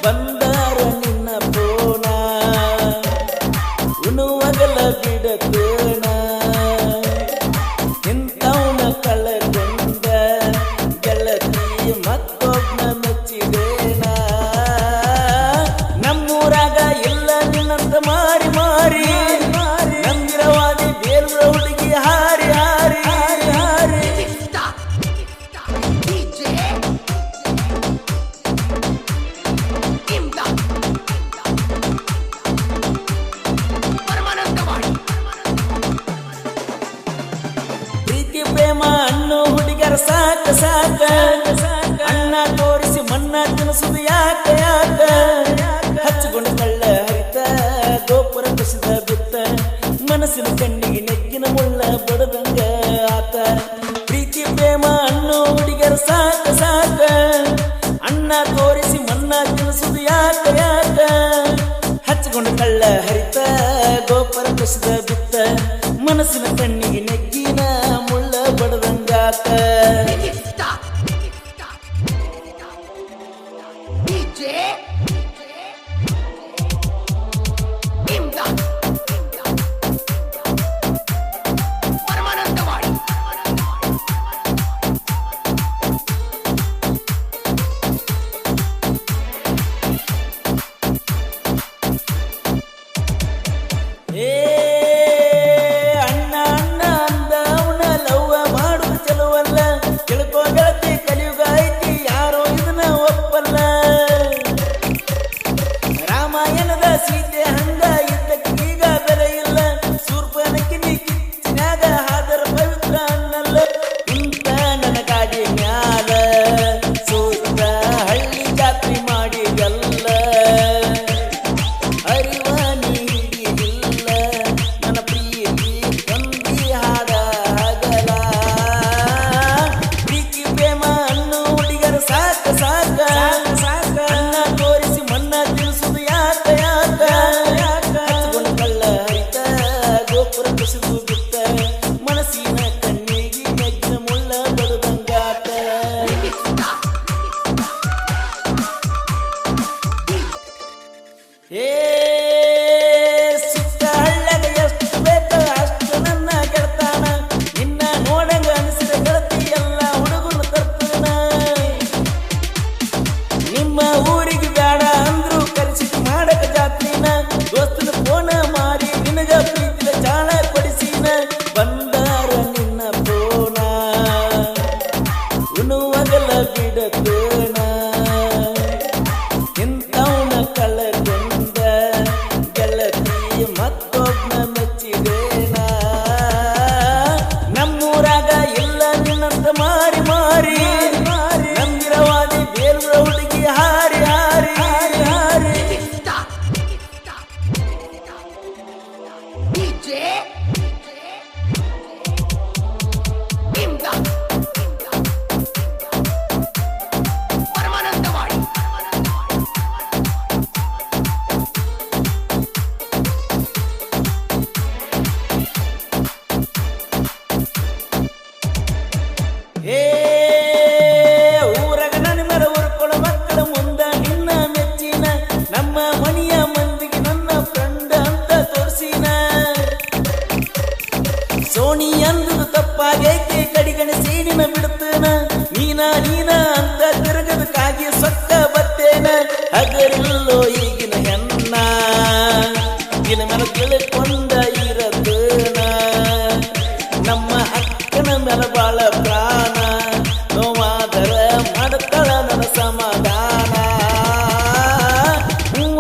ಬಂದಾರ ನಿನ್ನ ಪೋನ ಉಣುವಗಲ ಬಿಡತೇನ ಇಂಥವನ ಕಳಕೊಂಡ ಗೆಳತಿ ಮತ್ತೊಬ್ಬನ ಮೆಚ್ಚಿದೇನ ನಮ್ಮೂರಾಗ ಇಲ್ಲ ನಿನ್ನಂತ ಮಾರಿ ಮಾರಿ ನಂದಿರವಾದಿ ಬೇಲ್ರ ಹುಡುಗಿ ಹಾರಿ ಹಾರಿ ಹಾರಿ ಹಾರಿ ಪ್ರೀತಿ ಪ್ರೇಮ ಅನ್ನೋ ಹುಡುಗರ ಸಾಕ ಸಾಕ ಅನ್ನ ತೋರಿಸಿ ಮನ್ನ ತಿನಿಸುದು ಯಾಕ ಯಾಕ ಹಚ್ಚಿಕೊಂಡು ಕಳ್ಳ ಹರಿತ ಗೋಪುರ ಕಸಿದ ಬಿತ್ತ ಮನಸ್ಸಿನ ಕಣ್ಣಿಗೆ ನೆಗ್ಗಿನ ಮುಳ್ಳ ಬಡದಂಗ ಆತ ಪ್ರೀತಿ ಪ್ರೇಮ ಅನ್ನೋ ಹುಡುಗರ ಸಾಕ ಸಾಕ ಅನ್ನ ತೋರಿಸಿ ಮನ್ನ ತಿನಿಸುದು ಯಾಕ ಯಾಕ ಹಚ್ಚಿಕೊಂಡು ಕಳ್ಳ ಹರಿತ ಗೋಪುರ ಕಸಿದ ಬಿತ್ತ ಮನಸ್ಸಿನ ಕಣ್ಣಿಗೆ ನೆಗ್ಗಿನ ಮುಳ್ಳ ಬಡದಂಗಾತ ಅಣ್ಣ ಅಣ್ಣ ಅಂದ ಅವನ ಲವ್ವ ಮಾಡುದು ಚಲುವಲ್ಲ ತಿಳ್ಕೋ ಗೆಳತಿ ಕಲಿಯುಗ ಐತಿ ಯಾರೋ ಇದನ್ನ ಒಪ್ಪಲ್ಲ ರಾಮಾಯಣದ ಸೀತೆ ಹಂಗ ಇದ್ದಕ್ಕೀಗ ಬೆಲೆ ಇಲ್ಲ ಸೂರ್ಪನಕಿನಿ ಕಿಚ್ಚಿನ್ಯಾಗ ಹಾದರ ಪವಿತ್ರ ಅನ್ನಲ್ಲ ಇಂತ ನನ್ನ ಗಾಡಿ ಮ್ಯಾಲ ಸೂರ್ಯ ಹಳ್ಳಿ ಜಾತ್ರೆ ಮಾಡಿದಲ್ಲ ಅರಿವ ನೀಡಿಲ್ಲ ನನ್ನ ಪ್ರೀತಿ ತಂದಿ ಹಾಡ ಹಗಲ ಪ್ರೀತಿ ಪ್ರೇಮ ಅನ್ನೋ ಹುಡುಗರ ಸಾಕ ಸಾಕ ಅನ್ನ ತೋರಿಸಿ ಮನ್ನ ತಿಳಿಸುದು ಯಾಕ ಯಾಕ ಹಚ್ಚಿಕೊಂಡು ಕಳ್ಳ ಹರಿತ ಗೋಪುರ ಕಸಿದು ಬಿತ್ತ ಮನಸ್ಸಿನ ಕಣ್ಣಿಗೆ ನೆಗ್ಗಿನ ಮುಳ್ಳ ಬಡದಂಗಾತ ಸುತ್ತ ಹಳ್ಳಗ ಎಷ್ಟು ಬೇಕೋ ಅಷ್ಟು ನನ್ನ ಗೆಳತಾನ ನಿನ್ನ ನೋಡಂಗ ಅನಿಸಿದ ಗೆಳತಿ ಎಲ್ಲ ಹುಡುಗರು ತರ್ತಾನ ನಿಮ್ಮ ಊರಿಗೆ ಬೇಡ ಅಂದ್ರು ಕರೆಸಿಟ್ಟು ಮಾಡಕ ಜಾತ್ರಿನ ದೋಸ್ತನ ಫೋನ ಮಾರಿ ನಿನಗ ಪ್ರೀತಿದ ಚಾಳ ಕೊಡಿಸಿನ ಬಂದಾರ ನಿನ್ನ ಫೋನ ಉಣುವಗಲ ಬಿಡತೇನ ಇಂಥವನ ಕಳಕೊಂಡ ಗೆಳತಿ ಮತ್ತೊಬ್ಬನ ಮೆಚ್ಚಿದೇನ ನಮ್ಮೂರಾಗ ಇಲ್ಲ ನಿನ್ನಂತ ಮಾರಿ ಮಾರಿ ನಂದಿರವಾದಿ ಬೇಲ್ರ ಹುಡುಗಿ ಹಾರಿ ಹಾರಿ ಹಾರಿ ಹಾರಿ ಊರಾಗ ನನ್ನ ಮೇಲೆ ಉರ್ಕೊಳ್ಳೋ ಮಕ್ಕಳ ಮುಂದ ನಿನ್ನ ಮೆಚ್ಚಿನ ನಮ್ಮ ಮನೆಯ ಮಂದಿಗೆ ನನ್ನ ಫ್ರೆಂಡ್ ಅಂತ ತೋರಿಸಿನ ಸೋನಿ ಅಂದುದು ತಪ್ಪಾಗೈತಿ ಕಡಿಗಣಿಸಿ ನಿನ್ನ ಬಿಡ್ತೇನ ನೀನ ನೀನ ಅಂತ ತಿರುಗದಕ್ಕಾಗಿ ಸೊಕ್ಕ ಬತ್ತೇನ ಹಗರಿಲ್ಲೋ ಈಗಿನ ಹೆಣ್ಣ ದಿನ ಮೇಲೆ ತಿಳ್ಕೊಂಡ ಇರತೇನ ನಮ್ಮ ಅಕ್ಕನ ಮೇಲೆ ಬಾಳ ಪ್ರಾಣ ನೋವಾದರ ಮಾಡ್ತಾಳ ನನ್ನ ಸಮಾಧಾನ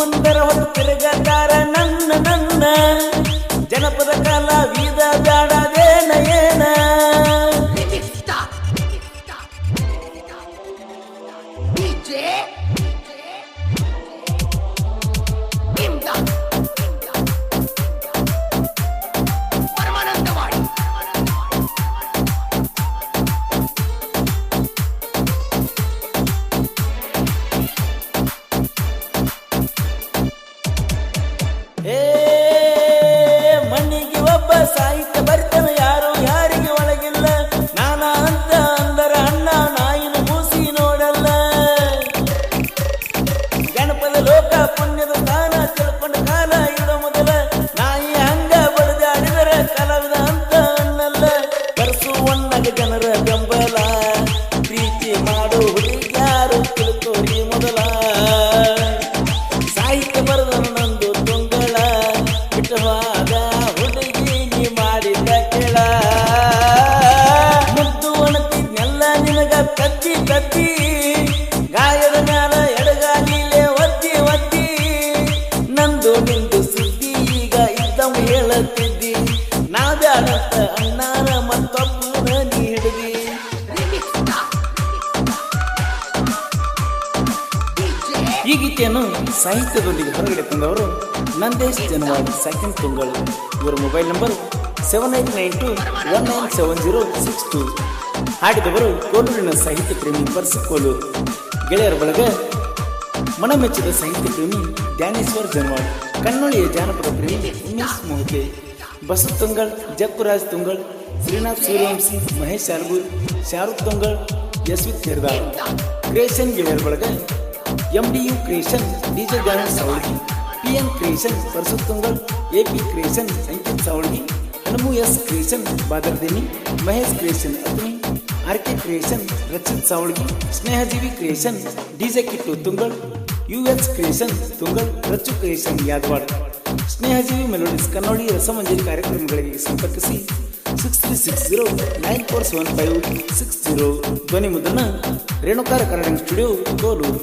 ಒಂದರ ಹೊತ್ತು ತಿರುಗತಾರ ನನ್ನ ನನ್ನ ಜನಪದ ಕಾಲ ವೀದ ಬ್ಯಾಡದೇನ ಏನ ಗೀತೆಯನ್ನು ಸಾಹಿತ್ಯದೊಂದಿಗೆ ಹೊರಗಡೆ ತಂದವರು ನಂದೇಶ್ ಜನವಾಡ್ ಸೆಕೆಂಡ್ ತುಂಗಳು. ಇವರ ಮೊಬೈಲ್ ನಂಬರ್ 7892197062. ಹಾಡಿದವರು ಕೋಲೂರಿನ ಸಾಹಿತ್ಯ ಪ್ರೇಮಿ ಪರ್ಸು ಕೋಲೂರು. ಗೆಳೆಯರ ಬಳಗ ಮನಮೆಚ್ಚಿದ ಸಾಹಿತ್ಯ ಪ್ರೇಮಿ ಧ್ಯಾನೇಶ್ವರ್ ಜನವಾಡ್, ಕನ್ನೊಳಿಯ ಜಾನಪದ ಪ್ರೇಮಿ ಉಮೇಶ್ ಮೊಹತೆ, ಬಸು ತುಂಗಳ್, ಜಕ್ಕುರಾಜ್ ತುಂಗಳ್, ಶ್ರೀನಾಥ್ ಸೂರ್ಯವಂಶಿ, ಮಹೇಶ್ ಆಲ್ಗೂರ್, ಶಾರುಖ್ ತುಂಗಳ್, ಯಶ್ವಿತ್ ನಿರ್ದಾಳ್. ಕ್ರಿಯೇಷನ್ ಗೆಳೆಯರ ಬಳಗ MDU creation DJ Gayan Savalgi, PN creation Parsu Tungal, AP creation Ankit Savalgi, Hanumu S creation Badardeni, Mahesh creation Agni, RK creation Rakshith Savalgi, Snehajeevi creation DJ Kittu Tungal, US creation Tungal, Rachchu creation Yadawad. Snehajeevi melodies ಕನ್ನಡಿ ರಸಮಂಜರಿ ಕಾರ್ಯಕ್ರಮಗಳಿಗೆ ಸಂಪರ್ಕಿಸಿ 6360947560. ಧ್ವನಿ ಮುದ್ರಣ ರೇಣುಕಾರ ಕನ್ನಡ ಸ್ಟುಡಿಯೋ ಕೋಲೂರು.